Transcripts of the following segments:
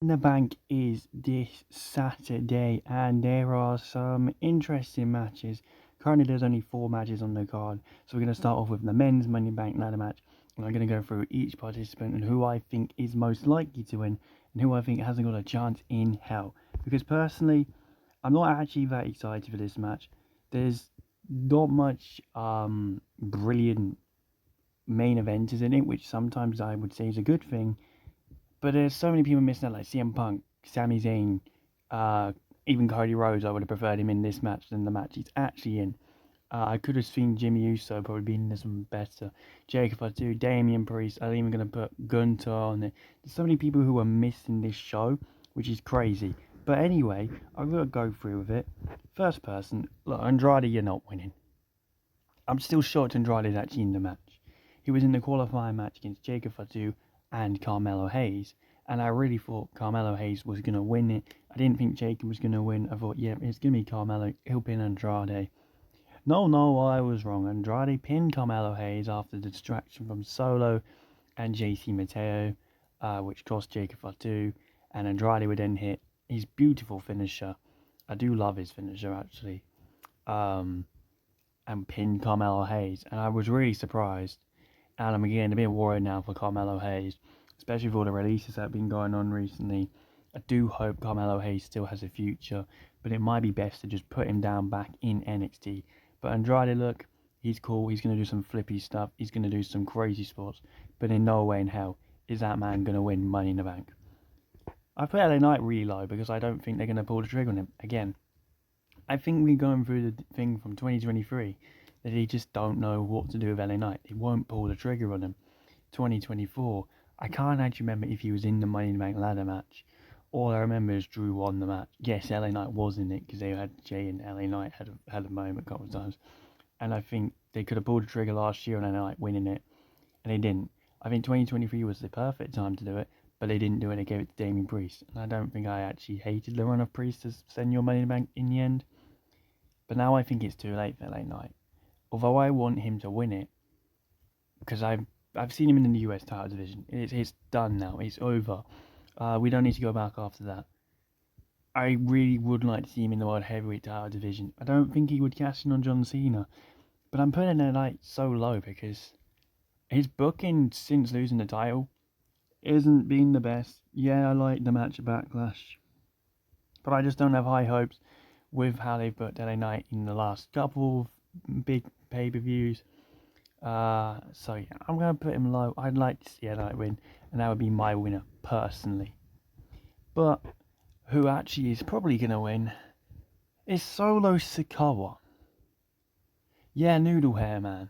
The bank is this Saturday, and there are some interesting matches. Currently, there's only 4 matches on the card, so we're going to start off with the men's Money in the Bank ladder match. And I'm going to go through each participant and who I think is most likely to win, and who I think hasn't got a chance in hell. Because personally, I'm not actually that excited for this match. There's not much brilliant main eventers in it, which sometimes I would say is a good thing. But there's so many people missing out, like CM Punk, Sami Zayn, uh, even Cody Rhodes. I would have preferred him in this match than the match he's actually in. I could have seen Jimmy Uso probably being this one better. Jacob Fatu, Damian Priest. I'm even going to put Gunter on it. There's so many people who are missing this show, which is crazy. But anyway, I'm going to go through with it. First person, look, Andrade, you're not winning. I'm still shocked Andrade is actually in the match. He was in the qualifying match against Jacob Fatu and Carmelo Hayes, and I really thought Carmelo Hayes was going to win it. I didn't think Jacob was going to win. I thought, yeah, it's going to be Carmelo. He'll pin Andrade. No, I was wrong. Andrade pinned Carmelo Hayes after the distraction from Solo and JC Mateo, which cost Jacob Fatu, and Andrade would then hit his beautiful finisher. I do love his finisher, actually. Um, and pin Carmelo Hayes, and I was really surprised. And I'm getting a bit worried now for Carmelo Hayes, especially with all the releases that have been going on recently. I do hope Carmelo Hayes still has a future, but it might be best to just put him down back in NXT. But Andrade, look, he's cool. He's going to do some flippy stuff. He's going to do some crazy spots. But in no way in hell is that man going to win Money in the Bank. I put LA Knight really low because I don't think they're going to pull the trigger on him. Again, I think we're going through the thing from 2023 that they just don't know what to do with LA Knight. They won't pull the trigger on him. 2024, I can't actually remember if he was in the Money in the Bank ladder match. All I remember is Drew won the match. Yes, LA Knight was in it because they had Jay and LA Knight had a moment a couple of times. And I think they could have pulled the trigger last year on LA Knight winning it, and they didn't. I think 2023 was the perfect time to do it, but they didn't do it. They gave it to Damien Priest. And I don't think I actually hated the run of Priest to send your Money in the Bank in the end. But now I think it's too late for LA Knight. Although I want him to win it, because I've seen him in the US title division. It's done now. It's over. We don't need to go back after that. I really would like to see him in the World Heavyweight title division. I don't think he would cash in on John Cena, but I'm putting it like so low because his booking since losing the title isn't been the best. Yeah, I like the match at Backlash, but I just don't have high hopes with how they've booked LA Knight in the last couple of big pay-per-views. So yeah, I'm gonna put him low. I'd like to see LA Knight win, and that would be my winner personally. But who actually is probably gonna win is Solo Sikoa. Yeah, Noodle Hair Man,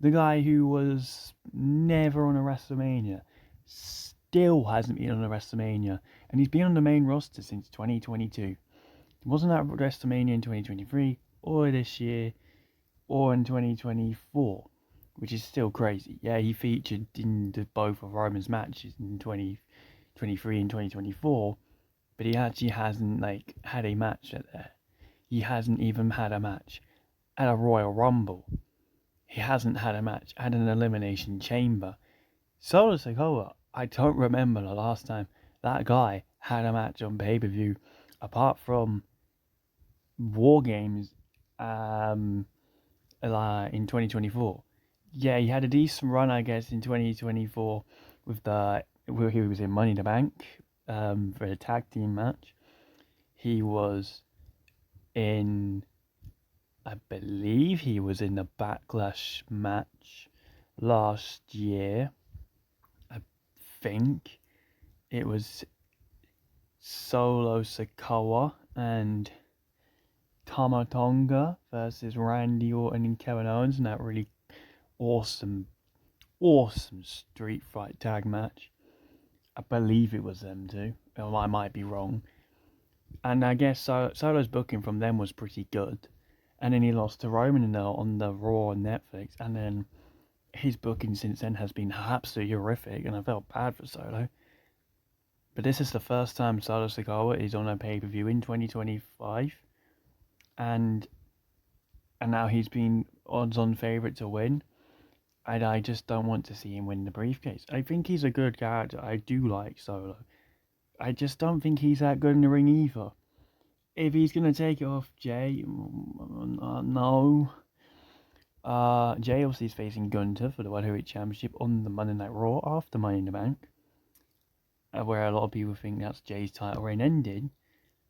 the guy who was never on a WrestleMania, still hasn't been on a WrestleMania, and he's been on the main roster since 2022. He wasn't at WrestleMania in 2023 or this year or in 2024, which is still crazy. Yeah, he featured in both of Roman's matches in 2023 and 2024, but he actually hasn't had a match at there. He hasn't even had a match at a Royal Rumble. He hasn't had a match at an Elimination Chamber. Solo Sikoa, I don't remember the last time that guy had a match on pay-per-view apart from War Games in 2024. Yeah, he had a decent run, I guess, in 2024 with where he was in Money in the Bank for the tag team match. He was in, I believe he was in the Backlash match last year. I think it was Solo Sikoa and Tama Tonga versus Randy Orton and Kevin Owens in that really awesome, awesome street fight tag match. I believe it was them two. Well, I might be wrong. And I guess Solo's booking from them was pretty good. And then he lost to Roman on the Raw on Netflix. And then his booking since then has been absolutely horrific. And I felt bad for Solo. But this is the first time Solo Sikoa is on a pay-per-view in 2025. And now he's been odds-on favourite to win. And I just don't want to see him win the briefcase. I think he's a good character. I do like Solo. I just don't think he's that good in the ring either. If he's going to take it off Jay, no. Jay obviously is facing Gunter for the World Heavyweight Championship on the Monday Night Raw after Money in the Bank, where a lot of people think that's Jay's title reign ended,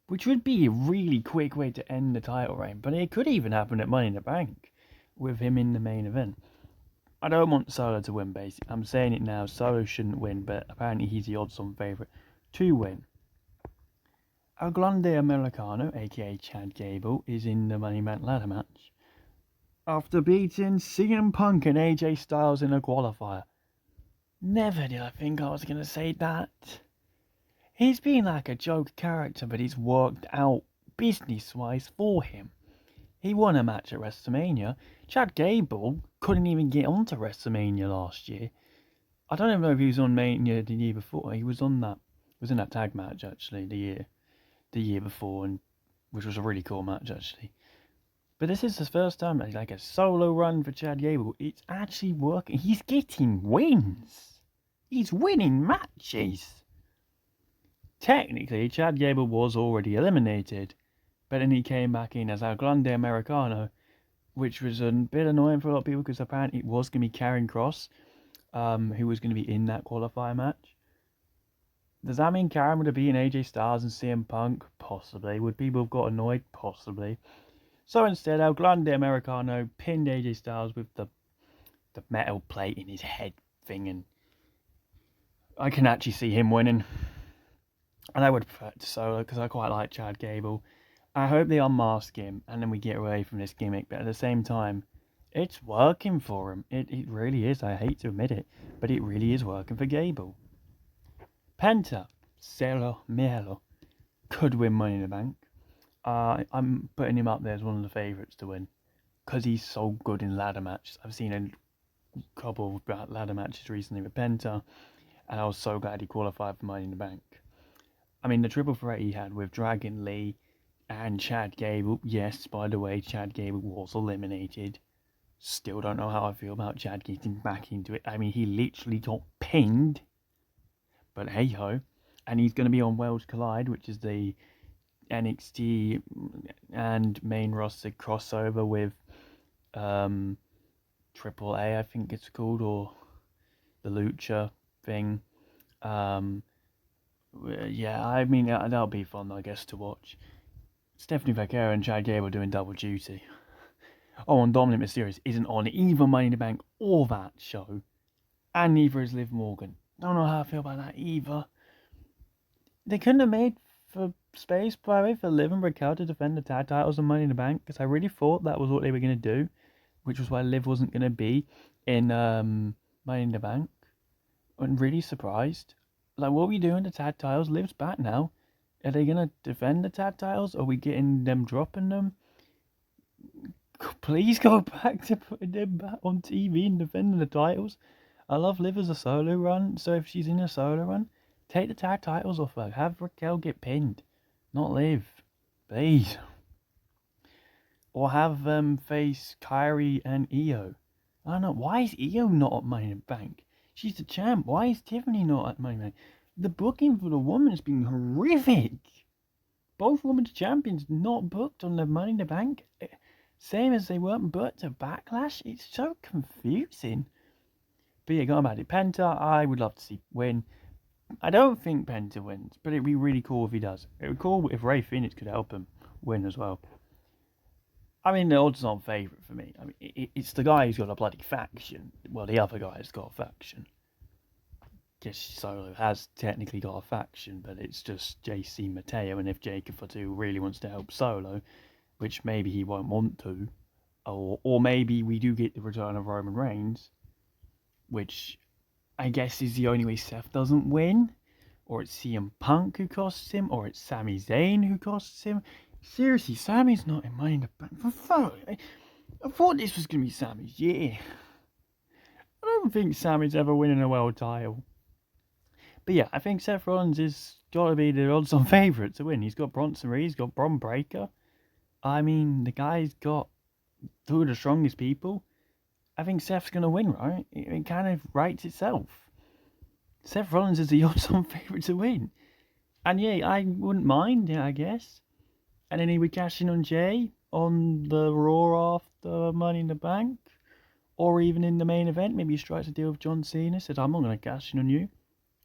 which would be a really quick way to end the title reign, but it could even happen at Money in the Bank with him in the main event. I don't want Solo to win, basically. I'm saying it now, Solo shouldn't win, but apparently he's the odds-on favourite to win. El Grande Americano, aka Chad Gable, is in the Money in the Bank ladder match after beating CM Punk and AJ Styles in a qualifier. Never did I think I was going to say that. He's been like a joke character, but it's worked out business-wise for him. He won a match at WrestleMania. Chad Gable couldn't even get onto WrestleMania last year. I don't even know if he was on Mania the year before. He was on that. He was in that tag match actually the year before, and which was a really cool match actually. But this is the first time like a solo run for Chad Gable. It's actually working. He's getting wins. He's winning matches. Technically, Chad Gable was already eliminated, but then he came back in as El Grande Americano, which was a bit annoying for a lot of people because apparently it was going to be Karrion Kross, who was going to be in that qualifier match. Does that mean Karrion would have beaten AJ Styles and CM Punk? Possibly. Would people have got annoyed? Possibly. So instead, El Grande Americano pinned AJ Styles with the metal plate in his head thing, and I can actually see him winning. And I would prefer it to Solo because I quite like Chad Gable. I hope they unmask him and then we get away from this gimmick, but at the same time, it's working for him. It really is. I hate to admit it, but it really is working for Gable. Penta, Cero Miedo, could win Money in the Bank. I'm putting him up there as one of the favourites to win because he's so good in ladder matches. I've seen a couple of ladder matches recently with Penta, and I was so glad he qualified for Money in the Bank. I mean, the triple threat he had with Dragon Lee and Chad Gable. Yes, by the way, Chad Gable was eliminated. Still don't know how I feel about Chad getting back into it. I mean, he literally got pinned. But hey ho. And he's going to be on Worlds Collide, which is the NXT and main roster crossover with Triple A, I think it's called, or the Lucha thing. Yeah, I mean, that'll be fun, I guess, to watch. Stephanie Vaquero and Chad Gable doing double duty. Oh, and Dominic Mysterio isn't on either Money in the Bank or that show. And neither is Liv Morgan. Don't know how I feel about that either. They couldn't have made for space, by the way, for Liv and Raquel to defend the tag titles and Money in the Bank, because I really thought that was what they were going to do, which was why Liv wasn't going to be in Money in the Bank. I'm really surprised. Like, what are we doing to tag titles? Liv's back now. Are they going to defend the tag titles? Are we getting them dropping them? Please go back to putting them back on TV and defending the titles. I love Liv as a solo run, so if she's in a solo run, take the tag titles off her. Have Raquel get pinned, not Liv. Please. Or have face Kyrie and Io. I don't know. Why is Io not at Money in the Bank? She's the champ. Why is Tiffany not at Money in the Bank? The booking for the woman has been horrific. Both women's champions not booked on the Money in the Bank. Same as they weren't booked at Backlash. It's so confusing. But yeah, going about it. Penta, I would love to see win. I don't think Penta wins, but it'd be really cool if he does. It would be cool if Rey Fenix could help him win as well. I mean, the odds aren't favourite for me. I mean, it's the guy who's got a bloody faction. Well, the other guy's got a faction. Guess Solo has technically got a faction, but it's just JC Mateo, and if Jacob Fatu really wants to help Solo, which maybe he won't want to, or maybe we do get the return of Roman Reigns, which I guess is the only way Seth doesn't win, or it's CM Punk who costs him, or it's Sami Zayn who costs him. Seriously, Sami's not in Money in the Bank. For fuck, I thought this was going to be Sami's year. I don't think Sami's ever winning a world title. But yeah, I think Seth Rollins has got to be the odds-on favourite to win. He's got Bronson Reed, he's got Bron Breakker. I mean, the guy's got two of the strongest people. I think Seth's going to win, right? It kind of writes itself. Seth Rollins is the odds-on favourite to win. And yeah, I wouldn't mind it, I guess. And then he would cash in on Jay on the Raw after Money in the Bank. Or even in the main event, maybe he strikes a deal with John Cena, says, I'm not going to cash in on you.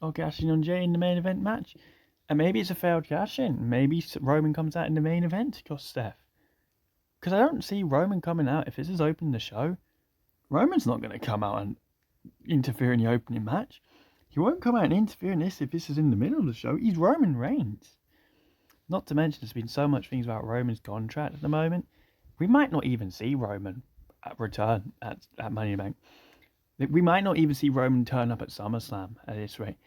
I'll cash in on Jay in the main event match. And maybe it's a failed cash in. Maybe Roman comes out in the main event to cost Steph. Because I don't see Roman coming out. If this is opening the show, Roman's not going to come out and interfere in the opening match. He won't come out and interfere in this if this is in the middle of the show. He's Roman Reigns. Not to mention, there's been so much things about Roman's contract at the moment. We might not even see Roman return at Money in the Bank. We might not even see Roman turn up at SummerSlam at this rate.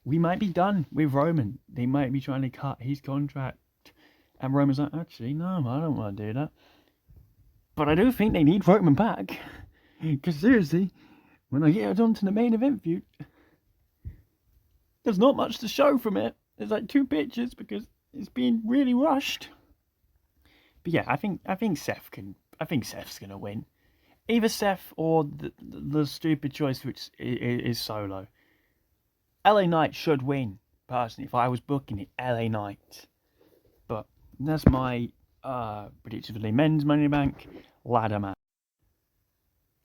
We might be done with Roman. They might be trying to cut his contract. And Roman's like, actually, no, I don't want to do that. But I do think they need Roman back. Because seriously, when I get onto the main event feud, there's not much to show from it. There's like 2 pictures because it's being really rushed. But yeah, I think Seth's gonna win. Either Seth or the stupid choice which is Solo. LA Knight should win, personally. If I was booking it, LA Knight. But that's my prediction for the men's Money in the Bank ladder match.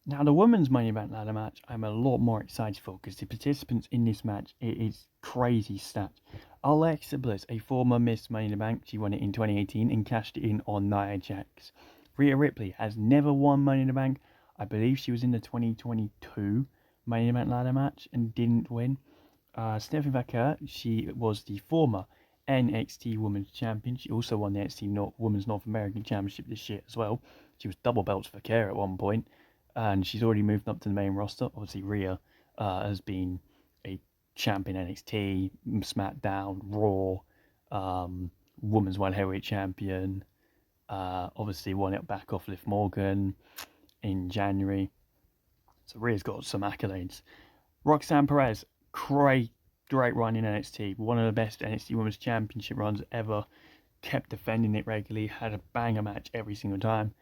Now, the women's Money in the Bank ladder match, I'm a lot more excited for because the participants in this match, it is crazy stats. Alexa Bliss, a former Miss Money in the Bank, she won it in 2018 and cashed it in on Nia Jax. Rhea Ripley has never won Money in the Bank. I believe she was in the 2022 Money in the Bank ladder match and didn't win. Stephanie Vaquer, she was the former NXT Women's Champion. She also won the NXT Women's North American Championship this year as well. She was double belts for Vaquer at one point. And she's already moved up to the main roster. Obviously, Rhea has been a champion NXT, SmackDown, Raw, Women's World Heavyweight Champion. Obviously, won it back off Liv Morgan in January. So Rhea's got some accolades. Roxanne Perez, great run in NXT. One of the best NXT Women's Championship runs ever. Kept defending it regularly. Had a banger match every single time.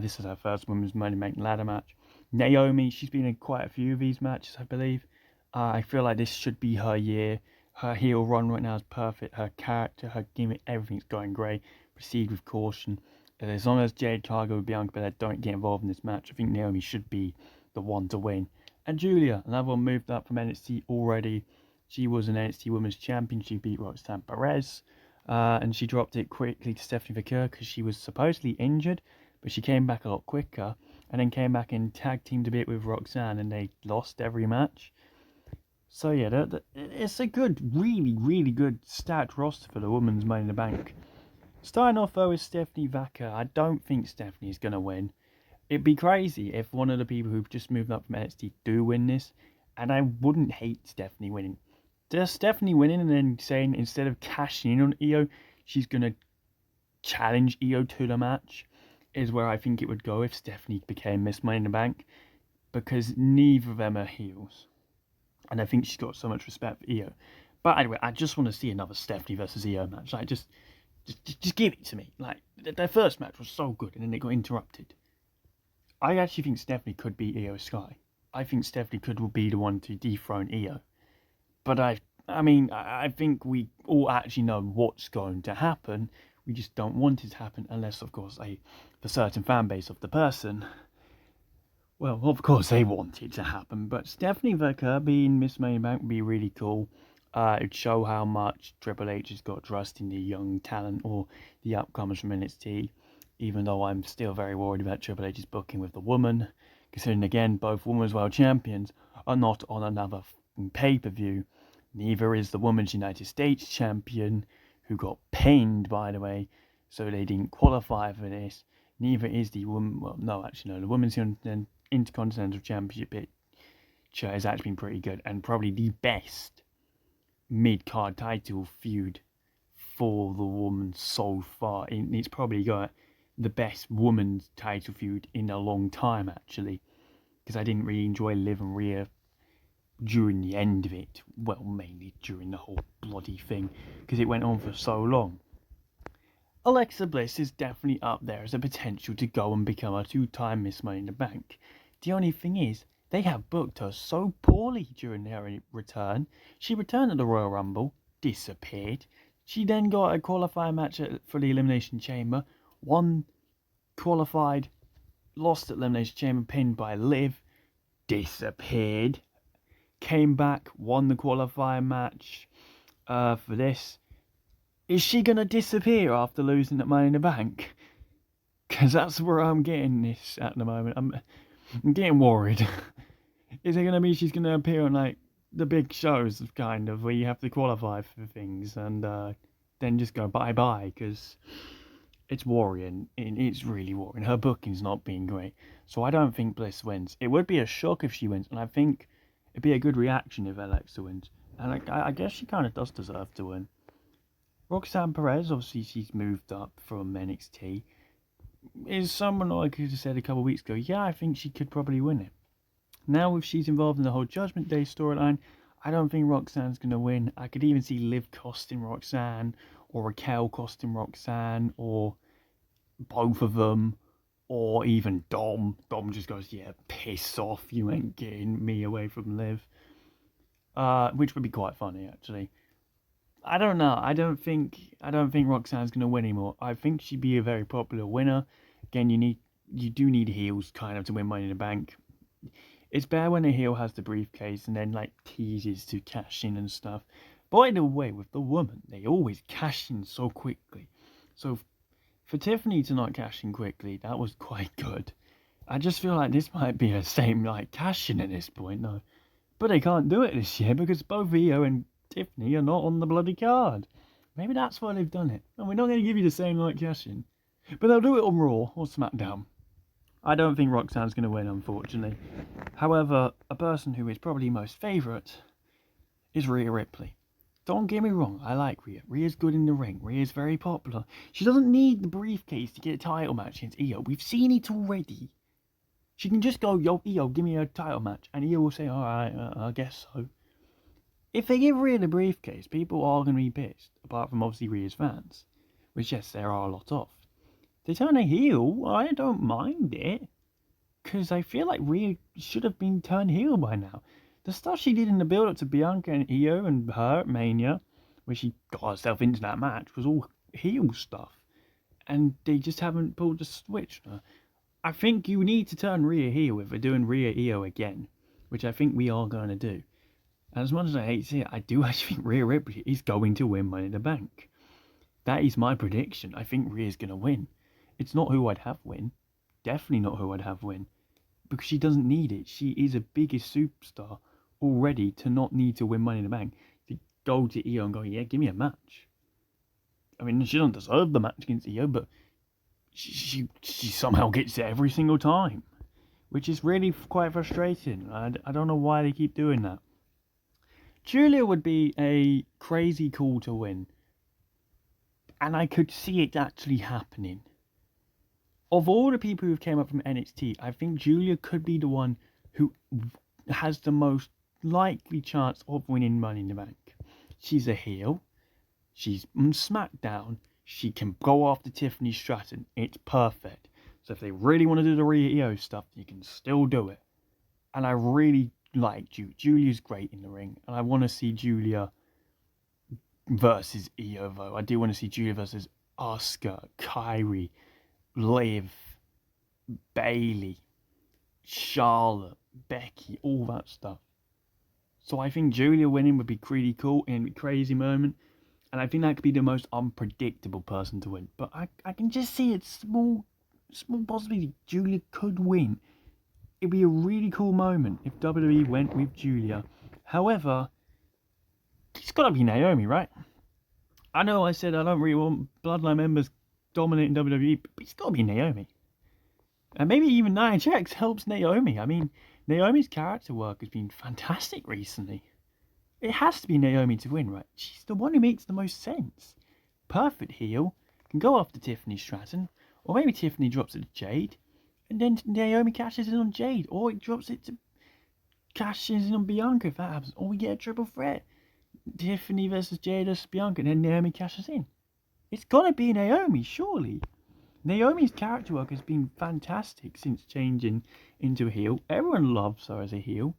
This is her first Women's Money in the Bank ladder match. Naomi, she's been in quite a few of these matches, I believe. I feel like this should be her year. Her heel run right now is perfect. Her character, her gimmick, everything's going great. Proceed with caution. And as long as Jade Cargill and Bianca Belair don't get involved in this match, I think Naomi should be the one to win. And Julia, another one moved up from NXT already. She was an NXT Women's Champion. She beat Roxanne Perez. And she dropped it quickly to Stephanie Vaquer because she was supposedly injured. But she came back a lot quicker and then came back and tag teamed a bit with Roxanne and they lost every match. So yeah, it's a good, really, really good stacked roster for the Women's Money in the Bank. Starting off though with Stephanie Vaquer, I don't think Stephanie's going to win. It'd be crazy if one of the people who've just moved up from NXT do win this, and I wouldn't hate Stephanie winning. Just Stephanie winning and then saying instead of cashing in on Io, she's going to challenge Io to the match. Is where I think it would go if Stephanie became Miss Money in the Bank, because neither of them are heels, and I think she's got so much respect for Io. But anyway, I just want to see another Stephanie versus Io match. Like just give it to me. Like their first match was so good, and then it got interrupted. I actually think Stephanie could beat Io Sky. I think Stephanie could be the one to dethrone Io. But I think we all actually know what's going to happen. We just don't want it to happen unless, of course, the certain fan base of the person, well, of course they want it to happen. But Stephanie Vaquer being Miss Money in the Bank would be really cool. It'd show how much Triple H has got trust in the young talent or the upcomers from NXT. Even though I'm still very worried about Triple H's booking with the woman, considering again both Women's World Champions are not on another pay-per-view. Neither is the Women's United States Champion, who got pinned, by the way, so they didn't qualify for this. Neither is the woman. Well, no, actually, no. The Women's Intercontinental Championship picture has actually been pretty good and probably the best mid-card title feud for the woman so far. It's probably got the best women's title feud in a long time, actually, because I didn't really enjoy Liv and Rhea during the end of it. Well, mainly during the whole bloody thing, because it went on for so long. Alexa Bliss is definitely up there as a potential to go and become a 2-time Miss Money in the Bank. The only thing is, they have booked her so poorly during her return. She returned at the Royal Rumble, disappeared, She then got a qualifying match for the Elimination Chamber, won, qualified, lost at Elimination Chamber, pinned by Liv, disappeared, came back, won the qualifying match for this. Is she going to disappear after losing at Money in the Bank? Because that's where I'm getting this at the moment. I'm getting worried. Is it going to be she's going to appear on like the big shows, kind of, where you have to qualify for things and then just go bye-bye? Because it's worrying. It's really worrying. Her booking's not being great. So I don't think Bliss wins. It would be a shock if she wins, and I think it'd be a good reaction if Alexa wins. And I guess she kind of does deserve to win. Roxanne Perez, obviously she's moved up from NXT, is someone I could have said a couple of weeks ago, yeah, I think she could probably win it. Now, if she's involved in the whole Judgment Day storyline, I don't think Roxanne's going to win. I could even see Liv costing Roxanne, or Raquel costing Roxanne, or both of them, or even Dom. Dom just goes, yeah, piss off, you ain't getting me away from Liv. Which would be quite funny, actually. I don't know. I don't think Roxanne's going to win anymore. I think she'd be a very popular winner. Again, you do need heels kind of to win Money in the Bank. It's better when a heel has the briefcase and then like teases to cash in and stuff. By the way, with the woman, they always cash in so quickly. So for Tiffany to not cash in quickly, that was quite good. I just feel like this might be the same like cash in at this point, no. But they can't do it this year because both Io and Tiffany are not on the bloody card. Maybe that's why they've done it. And we're not going to give you the same like cash in. But they'll do it on Raw or SmackDown. I don't think Roxanne's going to win, unfortunately. However, a person who is probably most favourite is Rhea Ripley. Don't get me wrong, I like Rhea. Rhea's good in the ring. Rhea's very popular. She doesn't need the briefcase to get a title match against Io. We've seen it already. She can just go, yo, Io, give me a title match. And Io will say, alright, I guess so. If they give Rhea the briefcase, people are going to be pissed. Apart from obviously Rhea's fans. Which, yes, there are a lot of. They turn a heel, I don't mind it. Because I feel like Rhea should have been turned heel by now. The stuff she did in the build-up to Bianca and Io and her at Mania, where she got herself into that match, was all heel stuff. And they just haven't pulled the switch. I think you need to turn Rhea heel if we're doing Rhea Io again. Which I think we are going to do. And as much as I hate to see it, I do actually think Rhea Ripley is going to win Money in the Bank. That is my prediction. I think Rhea's going to win. It's not who I'd have win. Definitely not who I'd have win. Because she doesn't need it. She is a biggest superstar already to not need to win Money in the Bank. To go to Io and go, yeah, give me a match. I mean, she doesn't deserve the match against Io, but she somehow gets it every single time. Which is really quite frustrating. I don't know why they keep doing that. Julia would be a crazy call to win. And I could see it actually happening. Of all the people who came up from NXT, I think Julia could be the one who has the most likely chance of winning Money in the Bank. She's a heel. She's on SmackDown. She can go after Tiffany Stratton. It's perfect. So if they really want to do the Rhea Io stuff, you can still do it. And I really like Julia. Julia's great in the ring. And I want to see Julia versus Io, though. I do want to see Julia versus Asuka, Kairi, Liv, Bailey, Charlotte, Becky, all that stuff. So I think Julia winning would be pretty cool and a crazy moment. And I think that could be the most unpredictable person to win. But I can just see it small possibility Julia could win. It'd be a really cool moment if WWE went with Julia. However, it's got to be Naomi, right? I know I said I don't really want Bloodline members dominating WWE, but it's got to be Naomi. And maybe even Nia Jax helps Naomi. I mean, Naomi's character work has been fantastic recently. It has to be Naomi to win, right? She's the one who makes the most sense. Perfect heel, can go after Tiffany Stratton, or maybe Tiffany drops it to Jade, and then Naomi cashes in on Jade, or it drops it to cashes in on Bianca if that happens, or we get a triple threat. Tiffany versus Jade versus Bianca, and then Naomi cashes in. It's gotta be Naomi, surely. Naomi's character work has been fantastic since changing into a heel. Everyone loves her as a heel.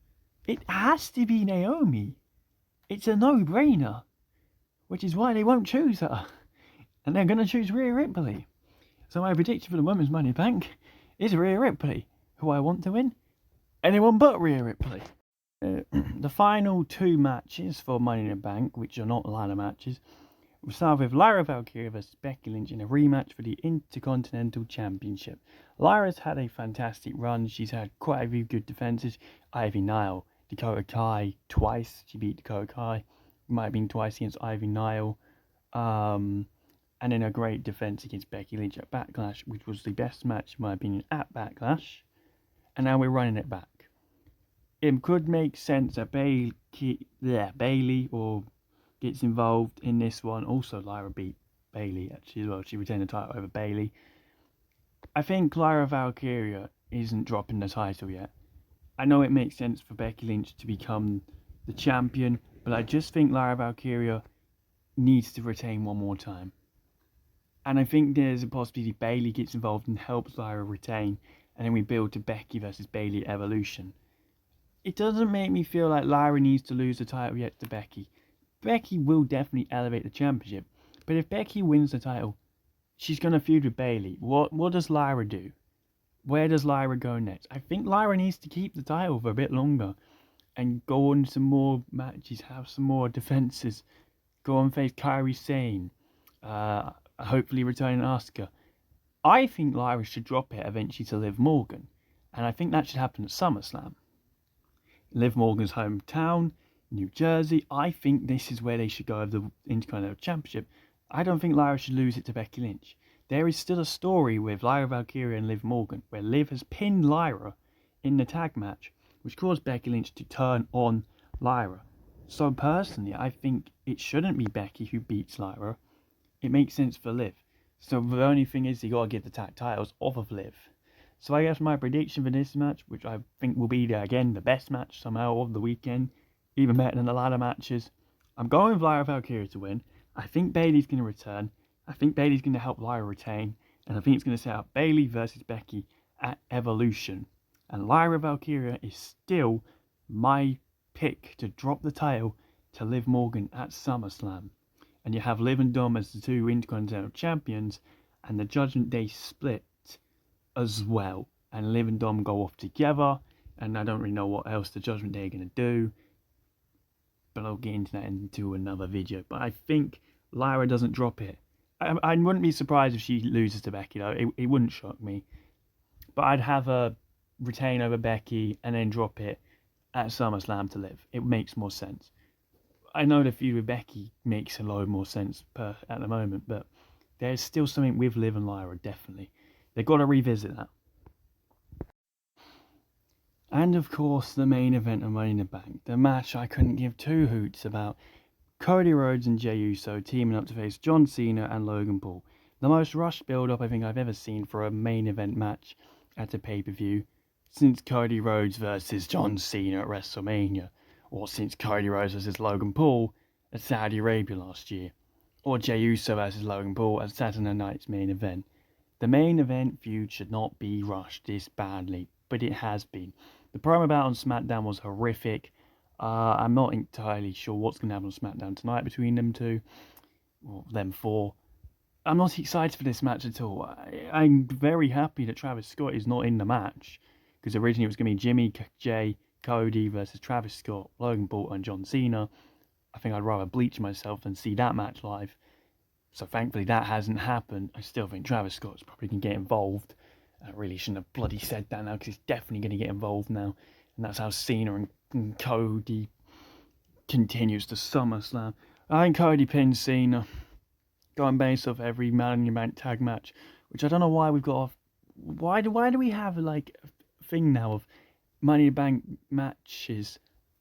It has to be Naomi. It's a no-brainer. which is why they won't choose her. And they're going to choose Rhea Ripley. So my prediction for the Women's Money Bank is Rhea Ripley, who I want to win. Anyone but Rhea Ripley. The final 2 matches for Money in the Bank, which are not ladder matches, we'll start with Lyra Valkyria vs Becky Lynch in a rematch for the Intercontinental Championship. Lyra's had a fantastic run. She's had quite a few good defenses. Ivy Nile, Dakota Kai twice. She beat Dakota Kai. Might have been twice against Ivy Nile. And then a great defense against Becky Lynch at Backlash, which was the best match, in my opinion, at Backlash. And now we're running it back. It could make sense that Bailey or gets involved in this one. Also, Lyra beat Bailey actually as well. She retained the title over Bailey. I think Lyra Valkyria isn't dropping the title yet. I know it makes sense for Becky Lynch to become the champion, but I just think Lyra Valkyria needs to retain one more time. And I think there's a possibility Bailey gets involved and helps Lyra retain, and then we build to Becky versus Bailey Evolution. It doesn't make me feel like Lyra needs to lose the title yet to Becky. Becky will definitely elevate the championship, but if Becky wins the title, she's going to feud with Bailey. What does Lyra do? Where does Lyra go next? I think Lyra needs to keep the title for a bit longer and go on some more matches, have some more defenses, go on face Kairi Sane, hopefully return Asuka. I think Lyra should drop it eventually to Liv Morgan, and I think that should happen at SummerSlam. Liv Morgan's hometown, New Jersey. I think this is where they should go of the Intercontinental Championship. I don't think Lyra should lose it to Becky Lynch. There is still a story with Lyra Valkyria and Liv Morgan, where Liv has pinned Lyra in the tag match, which caused Becky Lynch to turn on Lyra. So personally, I think it shouldn't be Becky who beats Lyra. It makes sense for Liv. So the only thing is you got to get the tag titles off of Liv. So I guess my prediction for this match, which I think will be, again, the best match somehow of the weekend, even better than the ladder matches, I'm going with Lyra Valkyria to win. I think Bailey's going to return. I think Bailey's going to help Lyra retain. And I think it's going to set up Bailey versus Becky at Evolution. And Lyra Valkyria is still my pick to drop the title to Liv Morgan at SummerSlam. And you have Liv and Dom as the 2 Intercontinental Champions, and the Judgment Day split as well. And Liv and Dom go off together, and I don't really know what else the Judgment Day are going to do, but I'll get into that into another video. But I think Lyra doesn't drop it. I wouldn't be surprised if she loses to Becky, though. It wouldn't shock me. But I'd have her retain over Becky and then drop it at SummerSlam to Liv. It makes more sense. I know the feud with Becky makes a lot more sense at the moment, but there's still something with Liv and Lyra, definitely. They've got to revisit that. And of course, the main event of Money in the Bank. The match I couldn't give 2 hoots about. Cody Rhodes and Jey Uso teaming up to face John Cena and Logan Paul. The most rushed build-up I think I've ever seen for a main event match at a pay-per-view since Cody Rhodes versus John Cena at WrestleMania, or since Cody Rhodes versus Logan Paul at Saudi Arabia last year, or Jey Uso versus Logan Paul at Saturday Night's main event. The main event feud should not be rushed this badly, but it has been. The promo bout on SmackDown was horrific. I'm not entirely sure what's going to happen on SmackDown tonight between them two, or them 4. I'm not excited for this match at all. I'm very happy that Travis Scott is not in the match, because originally it was going to be Jimmy, Jay, Cody versus Travis Scott, Logan Paul and John Cena. I think I'd rather bleach myself than see that match live. So thankfully that hasn't happened. I still think Travis Scott's probably going to get involved. I really shouldn't have bloody said that now, because he's definitely going to get involved now. And that's how Cena and Cody continues to SummerSlam. I think Cody pins Cena, going based off every Money in the Bank tag match, which I don't know why we've got off. Why do we have like a thing now of Money in the Bank matches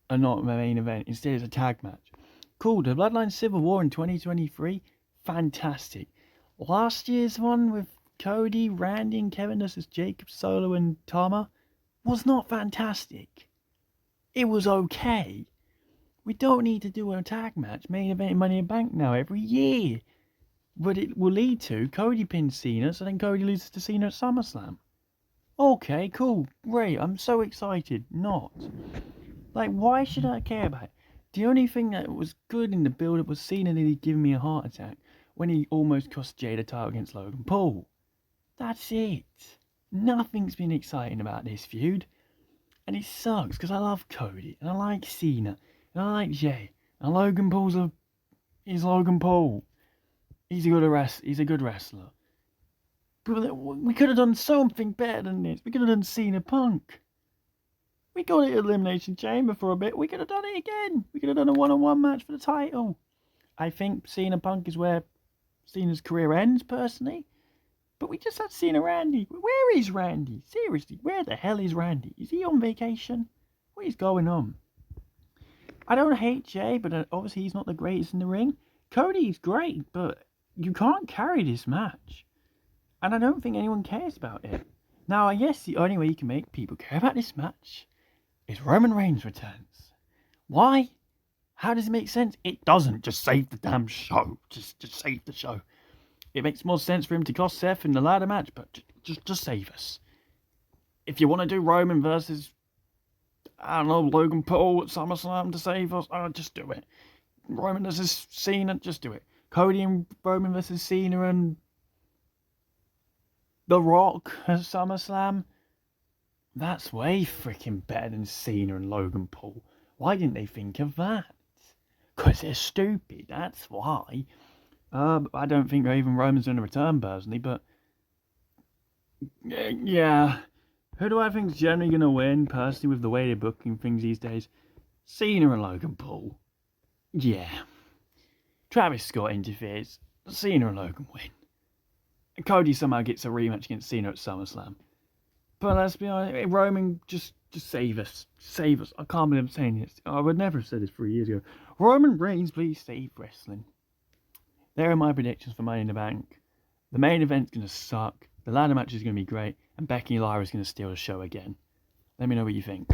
are not the main event, instead it's a tag match? Cool, the Bloodline Civil War in 2023, fantastic. Last year's one with Cody, Randy and Kevin versus Jacob, Solo and Tama was not fantastic. It was okay. We don't need to do a tag match, main event in Money in the Bank now every year. But it will lead to Cody pins Cena, so then Cody loses to Cena at SummerSlam. Okay, cool, great, I'm so excited. Not. Like, why should I care about it? The only thing that was good in the build-up was Cena nearly giving me a heart attack when he almost cost Jay the title against Logan Paul. That's it. Nothing's been exciting about this feud. And it sucks because I love Cody and I like Cena and I like Jay. And Logan Paul's he's Logan Paul. He's a good wrestler. But we could have done something better than this. We could have done Cena Punk. We got it at Elimination Chamber for a bit. We could have done it again. We could have done a one-on-one match for the title. I think Cena Punk is where Cena's career ends, personally. But we just had Cena Randy. Where is Randy? Seriously, where the hell is Randy? Is he on vacation? What is going on? I don't hate Jay, but obviously he's not the greatest in the ring. Cody's great, but you can't carry this match. And I don't think anyone cares about it. Now, I guess the only way you can make people care about this match is Roman Reigns returns. Why? How does it make sense? It doesn't. Just save the damn show. Just save the show. It makes more sense for him to cost Seth in the ladder match, but just save us. If you want to do Roman versus, I don't know, Logan Paul at SummerSlam to save us, just do it. Roman versus Cena, just do it. Cody and Roman versus Cena and The Rock at SummerSlam. That's way freaking better than Cena and Logan Paul. Why didn't they think of that? Because they're stupid, that's why. I don't think even Roman's going to return personally, but yeah. Who do I think is generally going to win personally with the way they're booking things these days? Cena and Logan Paul. Yeah. Travis Scott interferes. Cena and Logan win. And Cody somehow gets a rematch against Cena at SummerSlam. But let's be honest, Roman, just save us. Save us. I can't believe I'm saying this. I would never have said this 3 years ago. Roman Reigns, please save wrestling. There are my predictions for Money in the Bank. The main event's going to suck. The ladder match is going to be great. And Becky and Lyra's going to steal the show again. Let me know what you think.